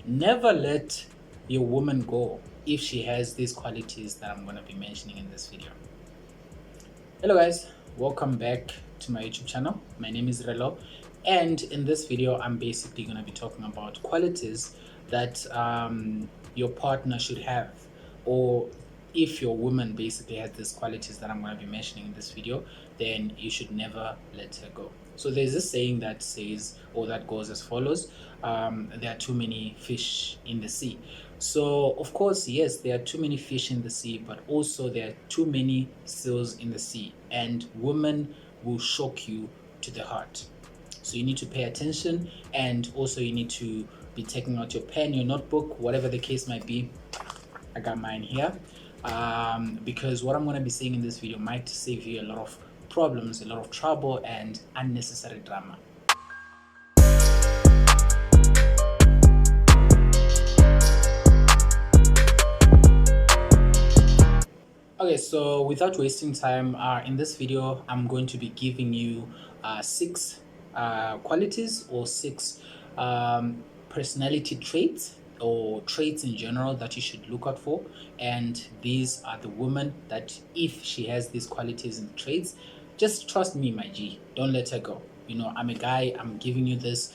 Never let your woman go if she has these qualities that I'm going to be mentioning in this video. Hello guys, welcome back to my YouTube channel. My name is Relo, and in this video I'm basically going to be talking about qualities that your partner should have, or if your woman basically has these qualities that I'm going to be mentioning in this video, then you should never let her go. So there's this saying that says, or that goes as follows: there are too many fish in the sea. So of course, yes, there are too many fish in the sea, but also there are too many seals in the sea, and women will shock you to the heart. So you need to pay attention, and also you need to be taking out your pen, your notebook, whatever the case might be. I got mine here, because what I'm going to be saying in this video might save you a lot of problems, a lot of trouble, and unnecessary drama. Okay, so without wasting time, in this video, I'm going to be giving you six qualities or six personality traits or traits in general that you should look out for. And these are the women that, if she has these qualities and traits, just trust me, my G, don't let her go. You know, I'm a guy, I'm giving you this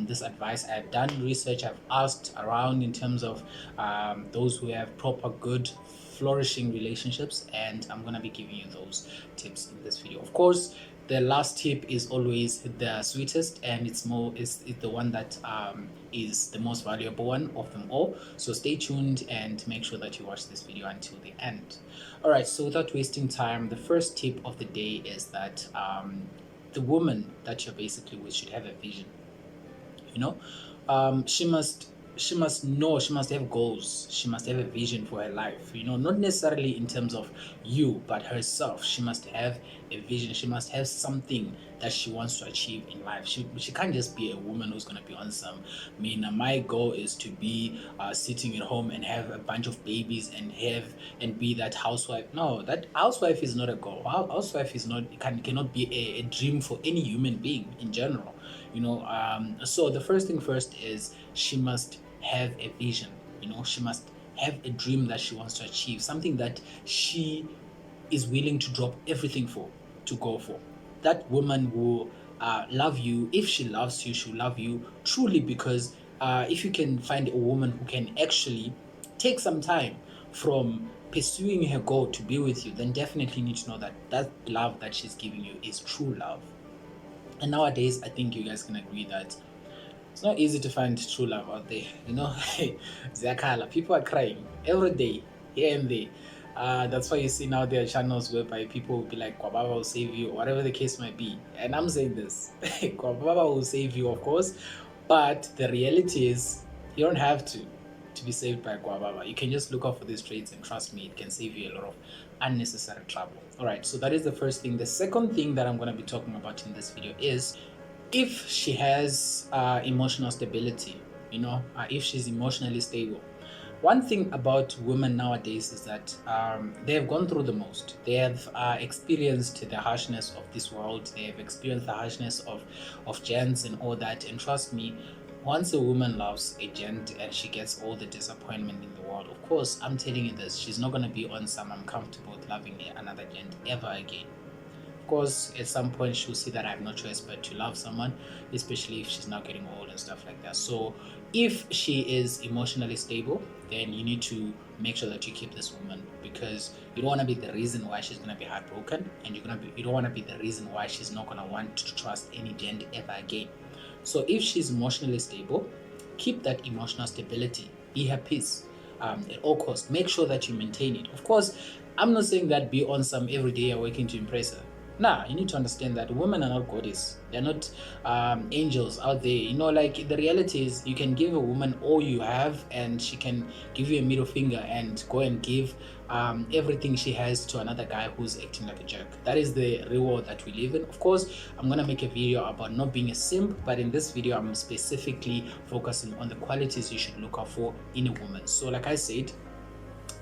this advice. I've done research, I've asked around in terms of those who have proper good flourishing relationships, and I'm gonna be giving you those tips in this video. Of course, the last tip is always the sweetest, and it's the one that is the most valuable one of them all. So stay tuned and make sure that you watch this video until the end. All right, so without wasting time, the first tip of the day is that the woman that you're basically with should have a vision. You know, she must know, she must have goals, she must have a vision for her life. You know, not necessarily in terms of you, but herself. She must have a vision, she must have something that she wants to achieve in life. She can't just be a woman who's going to be on some, I mean, my goal is to be sitting at home and have a bunch of babies and be that housewife. No, that housewife is not a goal. Housewife is not, cannot be a dream for any human being in general. You know, so the first thing first is she must have a vision. You know, she must have a dream that she wants to achieve, something that she is willing to drop everything for, to go for. That woman will love you. If she loves you, she'll love you truly, because if you can find a woman who can actually take some time from pursuing her goal to be with you, then definitely you need to know that that love that she's giving you is true love. And nowadays, I think you guys can agree that it's not easy to find true love out there. You know, Zakala, people are crying every day, here and there. That's why you see now there are channels whereby people will be like, Kwababa will save you, or whatever the case might be. And I'm saying this, Kwababa will save you, of course, but the reality is you don't have to be saved by Kwababa. You can just look out for these traits, and trust me, it can save you a lot of unnecessary trouble. All right, so that is the first thing. The second thing that I'm going to be talking about in this video is if she has emotional stability. You know, if she's emotionally stable. One thing about women nowadays is that they have gone through the most. They have experienced the harshness of this world. They have experienced the harshness of gents and all that. And trust me, once a woman loves a gent and she gets all the disappointment in the world, of course, I'm telling you this, she's not going to be on some I'm comfortable with loving another gent ever again. Of course, at some point she'll see that I have no choice but to love someone, especially if she's now getting old and stuff like that. So if she is emotionally stable, then you need to make sure that you keep this woman, because you don't want to be the reason why she's going to be heartbroken, and you don't want to be the reason why she's not going to want to trust any gent ever again. So if she's emotionally stable, keep that emotional stability. Be her peace at all costs. Make sure that you maintain it. Of course, I'm not saying that be on some every day you're working to impress her. Nah, you need to understand that women are not goddesses. They're not angels out there. You know, like, the reality is you can give a woman all you have and she can give you a middle finger and go and give everything she has to another guy who's acting like a jerk. That is the real world that we live in. Of course, I'm going to make a video about not being a simp, but in this video, I'm specifically focusing on the qualities you should look out for in a woman. So like I said,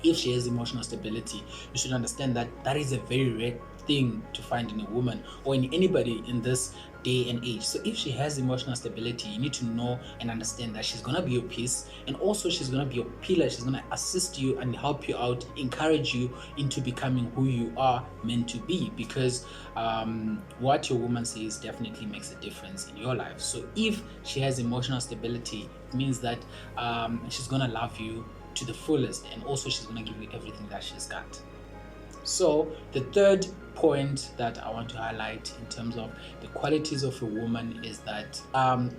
if she has emotional stability, you should understand that that is a very rare thing to find in a woman or in anybody in this day and age. So if she has emotional stability, you need to know and understand that she's gonna be your peace, and also she's gonna be your pillar. She's gonna assist you and help you out, encourage you into becoming who you are meant to be, because what your woman says definitely makes a difference in your life. So if she has emotional stability, it means that she's gonna love you to the fullest, and also she's gonna give you everything that she's got. So the third point that I want to highlight in terms of the qualities of a woman is that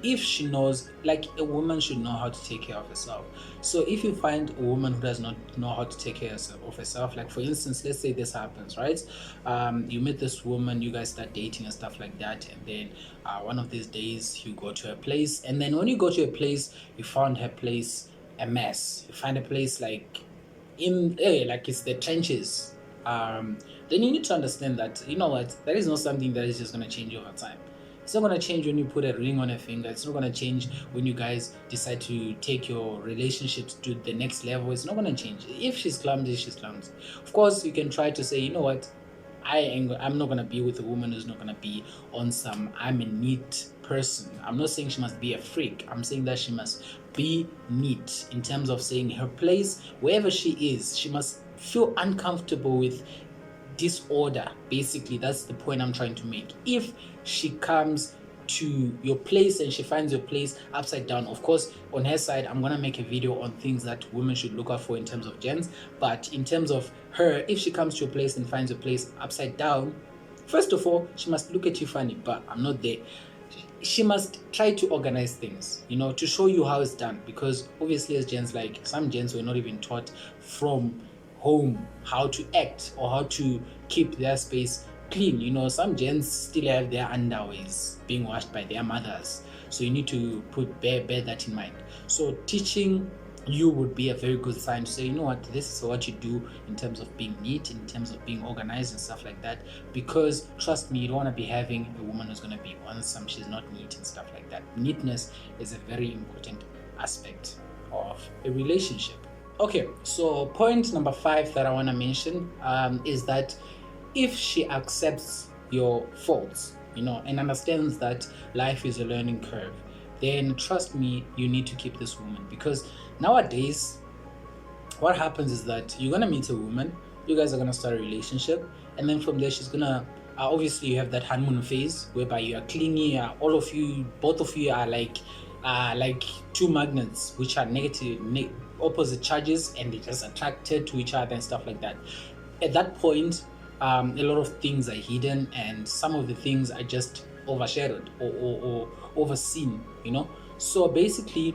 if she knows, like, a woman should know how to take care of herself. So if you find a woman who does not know how to take care of herself, like for instance, let's say this happens, right? You meet this woman, you guys start dating and stuff like that, and then one of these days you go to her place, and then when you go to her place, you found her place a mess. You find a place like like it's the trenches. Then you need to understand that, you know what, that is not something that is just going to change over time. It's not going to change when you put a ring on a finger. It's not going to change when you guys decide to take your relationships to the next level. It's not going to change. If she's clumsy, she's clumsy. Of course, you can try to say, you know what, I'm not going to be with a woman who's not going to be on some, I'm a neat person. I'm not saying she must be a freak. I'm saying that she must be neat in terms of saying her place, wherever she is, she must feel uncomfortable with disorder. Basically, that's the point I'm trying to make. If she comes to your place and she finds your place upside down, of course, on her side, I'm gonna make a video on things that women should look out for in terms of gens. But in terms of her, if she comes to your place and finds your place upside down, first of all, she must look at you funny, but I'm not there. She must try to organize things, you know, to show you how it's done, because obviously as gents, like some gents were not even taught from home how to act or how to keep their space clean. You know, some gents still have their underwears being washed by their mothers, so you need to bear that in mind. So teaching you would be a very good sign to say, you know what, this is what you do in terms of being neat, in terms of being organized and stuff like that. Because trust me, you don't want to be having a woman who's going to be on some, she's not neat and stuff like that. Neatness is a very important aspect of a relationship. Okay, so point number 5 that I want to mention is that if she accepts your faults, you know, and understands that life is a learning curve, then trust me, you need to keep this woman. Because nowadays, what happens is that you're gonna meet a woman, you guys are gonna start a relationship, and then from there she's gonna obviously you have that honeymoon phase whereby you are clingy, all of you, both of you are like two magnets which are opposite charges, and they're just attracted to each other and stuff like that. At that point, a lot of things are hidden, and some of the things are just overshadowed or overseen, you know. So basically,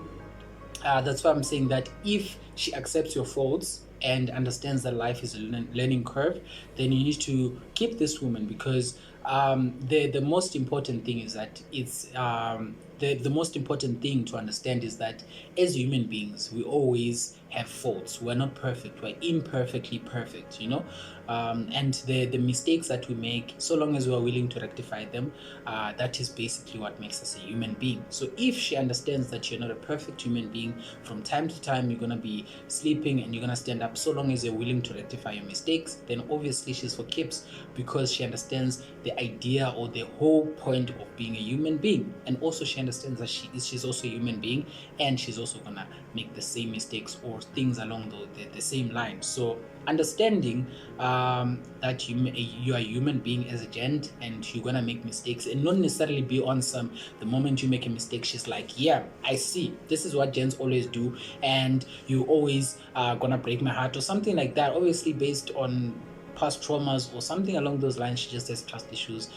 that's why I'm saying that if she accepts your faults and understands that life is a learning curve, then you need to keep this woman. Because the most important thing is that it's the most important thing to understand is that as human beings, we always have faults. We're not perfect. We're imperfectly perfect, you know. And the mistakes that we make, so long as we're willing to rectify them, that is basically what makes us a human being. So if she understands that you're not a perfect human being, from time to time you're gonna be sleeping and you're gonna stand up, so long as you're willing to rectify your mistakes, then obviously she's for keeps, because she understands the idea or the whole point of being a human being. And also she understands that she's also a human being, and she's also gonna make the same mistakes or things along the same line. So understanding that you are a human being as a gent, and you're gonna make mistakes, and not necessarily be on some, the moment you make a mistake she's like, yeah, I see, this is what gents always do, and you always gonna break my heart or something like that, obviously based on past traumas or something along those lines. She just has trust issues.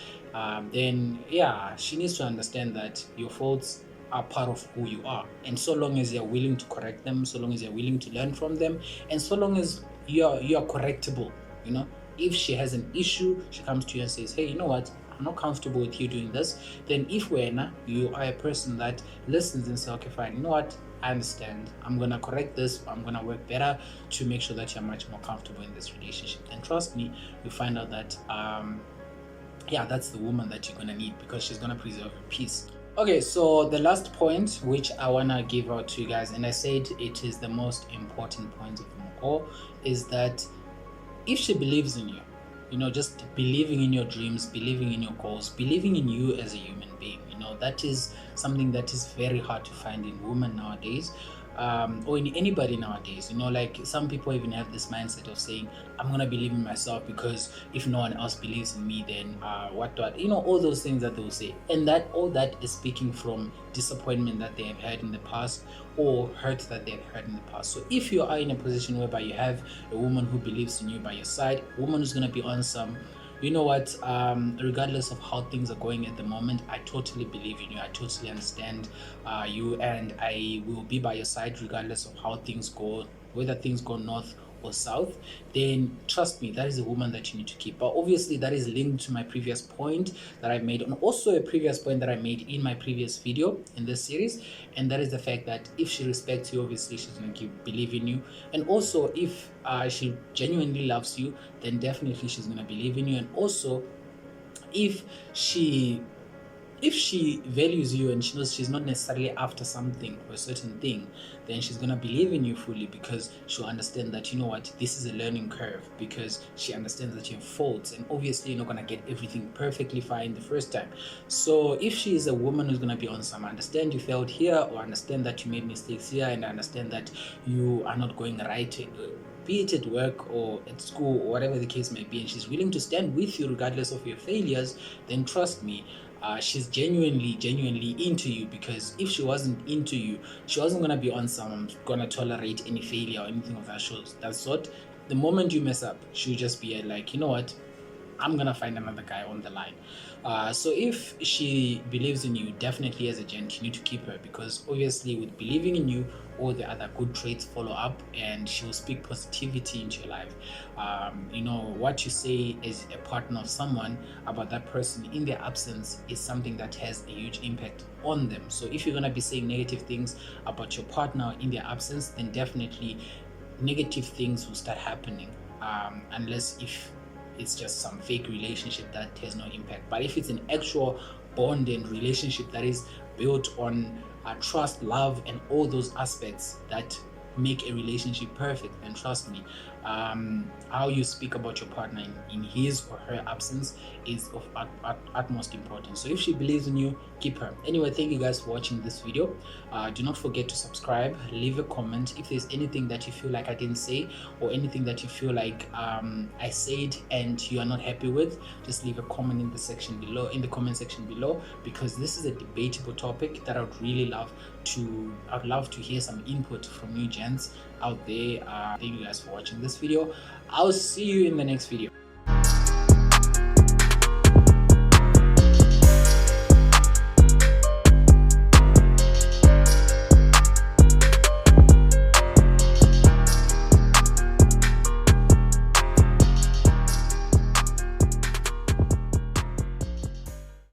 Then yeah, she needs to understand that your faults are part of who you are, and so long as you're willing to correct them, so long as you're willing to learn from them, and so long as you're correctable, you know. If she has an issue, she comes to you and says, hey, you know what, I'm not comfortable with you doing this, then if you are a person that listens and says, okay, fine, you know what, I understand, I'm gonna correct this, I'm gonna work better to make sure that you're much more comfortable in this relationship, then trust me, you find out that yeah, that's the woman that you're gonna need, because she's gonna preserve your peace. Okay, so the last point which I wanna give out to you guys, and I said it is the most important point of them all, is that if she believes in you, just believing in your dreams, believing in your goals, believing in you as a human being. That is something that is very hard to find in women nowadays, or in anybody nowadays. Like some people even have this mindset of saying, I'm gonna believe in myself, because if no one else believes in me, then what all those things that they'll say. And that all that is speaking from disappointment that they have had in the past, or hurt that they've had in the past. So if you are in a position whereby you have a woman who believes in you by your side, a woman who's going to be on some, regardless of how things are going at the moment, I totally believe in you, I totally understand you, and I will be by your side regardless of how things go, whether things go north or south, then trust me, that is a woman that you need to keep. But obviously that is linked to my previous point that I made, and also a previous point that I made in my previous video in this series, and that is the fact that if she respects you, obviously she's going to believe in you. And also if she genuinely loves you, then definitely she's going to believe in you. And also if she values you and she knows she's not necessarily after something or a certain thing, then she's gonna believe in you fully, because she'll understand that, this is a learning curve, because she understands that you have faults, and obviously you're not gonna get everything perfectly fine the first time. So if she is a woman who's gonna be on some, I understand you failed here, or understand that you made mistakes here, and I understand that you are not going right, be it at work or at school or whatever the case may be, and she's willing to stand with you regardless of your failures, then trust me, she's genuinely into you. Because if she wasn't into you, she wasn't gonna be on some, gonna tolerate any failure or anything of that sort. The moment you mess up, she'll just be like, you know what, I'm gonna find another guy on the line. So if she believes in you, definitely as a gent, you need to keep her, because obviously with believing in you, all the other good traits follow up, and she will speak positivity into your life. What you say as a partner of someone about that person in their absence is something that has a huge impact on them. So if you're gonna be saying negative things about your partner in their absence, then definitely negative things will start happening, unless if it's just some fake relationship that has no impact. But if it's an actual bond and relationship that is built on trust, love, and all those aspects that make a relationship perfect, then trust me, how you speak about your partner in his or her absence is of utmost importance. So if she believes in you, keep her. Anyway, thank you guys for watching this video. Do not forget to subscribe, leave a comment if there's anything that you feel like I didn't say, or anything that you feel like I said and you are not happy with. Just leave a comment in the comment section below, because this is a debatable topic that I'd love to hear some input from you gents out there. Thank you guys for watching this video. I'll see you in the next video.